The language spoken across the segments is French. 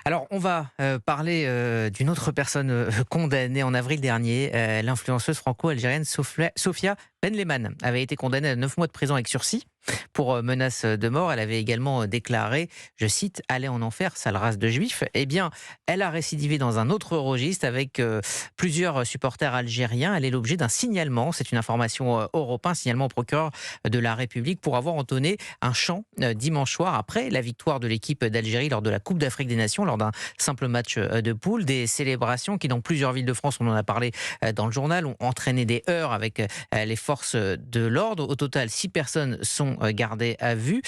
Alors, on va parler d'une autre personne condamnée en avril dernier. L'influenceuse franco-algérienne Sofia Benleman avait été condamnée à 9 mois de prison avec sursis pour menace de mort. Elle avait également déclaré, je cite, aller en enfer, sale race de juifs. Eh bien, elle a récidivé dans un autre registre avec plusieurs supporters algériens. Elle est l'objet d'un signalement. C'est une information européenne, signalement au procureur de la République pour avoir entonné un chant dimanche soir après la victoire de l'équipe d'Algérie lors de la Coupe d'Afrique des Nations, lors d'un simple match de poule. Des célébrations qui, dans plusieurs villes de France, on en a parlé dans le journal, ont entraîné des heurts avec les forces de l'ordre. Au total, 6 personnes sont gardées à vue.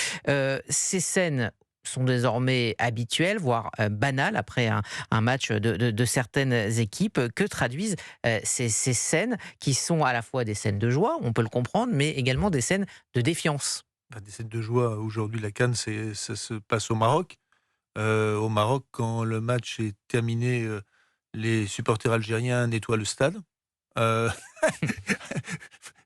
Ces scènes sont désormais habituelles, voire banales, après un match de certaines équipes. Que traduisent ces scènes qui sont à la fois des scènes de joie, on peut le comprendre, mais également des scènes de défiance? Des scènes de joie, aujourd'hui, la CAN, ça se passe au Maroc. Au Maroc, quand le match est terminé, les supporters algériens nettoient le stade. Heu,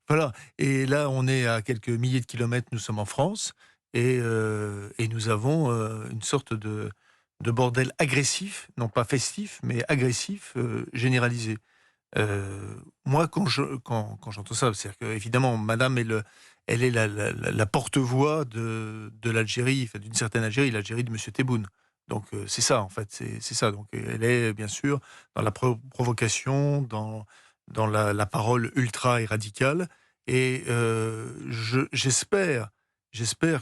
voilà, et là, on est à quelques milliers de kilomètres, nous sommes en France, et nous avons, une sorte de bordel agressif, non pas festif, mais agressif, généralisé. Moi, quand j'entends ça, c'est-à-dire qu'évidemment, madame elle est la porte-voix de l'Algérie, enfin, d'une certaine Algérie, l'Algérie de monsieur Tebboune. Donc c'est ça, en fait, c'est ça. Donc elle est bien sûr dans la provocation, dans la parole ultra et radicale, et j'espère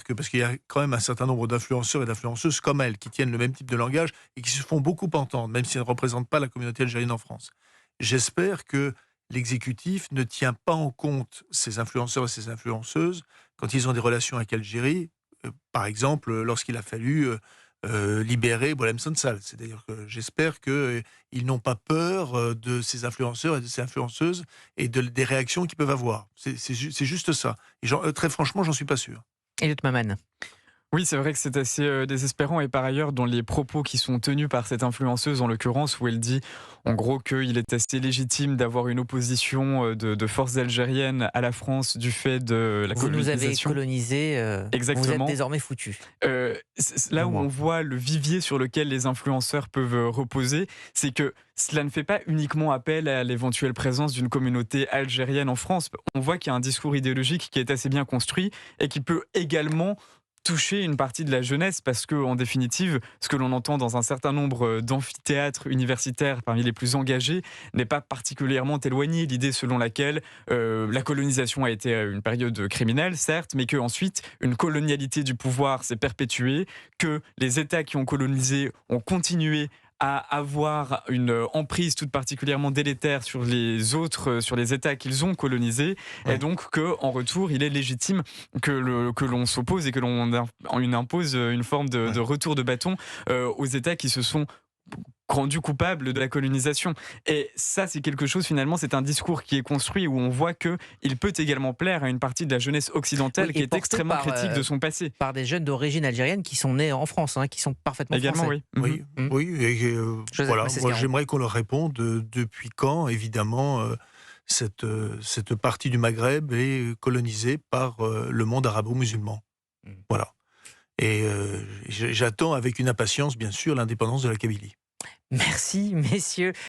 que, parce qu'il y a quand même un certain nombre d'influenceurs et d'influenceuses comme elle, qui tiennent le même type de langage et qui se font beaucoup entendre, même si elles ne représentent pas la communauté algérienne en France. J'espère que l'exécutif ne tient pas en compte ces influenceurs et ces influenceuses quand ils ont des relations avec l'Algérie, par exemple, lorsqu'il a fallu, libérer Boualem Sansal. C'est-à-dire que j'espère qu'ils n'ont pas peur, de ces influenceurs et de ces influenceuses et des réactions qu'ils peuvent avoir. C'est juste ça, et très franchement, j'en suis pas sûr. Elliot Maman. Oui, c'est vrai que c'est assez désespérant, et par ailleurs, dans les propos qui sont tenus par cette influenceuse, en l'occurrence, où elle dit en gros qu'il est assez légitime d'avoir une opposition de forces algériennes à la France du fait de la Vous nous avez colonisation. colonisés, vous êtes Exactement. désormais foutus. Là Au où moins. on voit le vivier sur lequel les influenceurs peuvent reposer, c'est que cela ne fait pas uniquement appel à l'éventuelle présence d'une communauté algérienne en France. On voit qu'il y a un discours idéologique qui est assez bien construit et qui peut également toucher une partie de la jeunesse, parce que, en définitive, ce que l'on entend dans un certain nombre d'amphithéâtres universitaires parmi les plus engagés n'est pas particulièrement éloigné. L'idée selon laquelle la colonisation a été une période criminelle, certes, mais que ensuite une colonialité du pouvoir s'est perpétuée, que les États qui ont colonisé ont continué à avoir une emprise toute particulièrement délétère sur les autres, sur les États qu'ils ont colonisés, et Ouais. donc qu'en retour, il est légitime que l'on s'oppose et que l'on impose une forme de Ouais. retour de bâton aux États qui se sont rendus coupables de la colonisation. Et ça, c'est quelque chose, finalement, c'est un discours qui est construit, où on voit que il peut également plaire à une partie de la jeunesse Oui, occidentale qui et est porté extrêmement critique de son passé. par des jeunes d'origine algérienne qui sont nés en France, hein, qui sont parfaitement Également, français. oui. Mhm. Oui, Mmh. oui, et Joseph voilà, moi Massescaron. j'aimerais qu'on leur réponde, depuis quand, évidemment, cette partie du Maghreb est colonisée par, le monde arabo-musulman. Mmh. Voilà, et j'attends avec une impatience, bien sûr, l'indépendance de la Kabylie. Merci messieurs.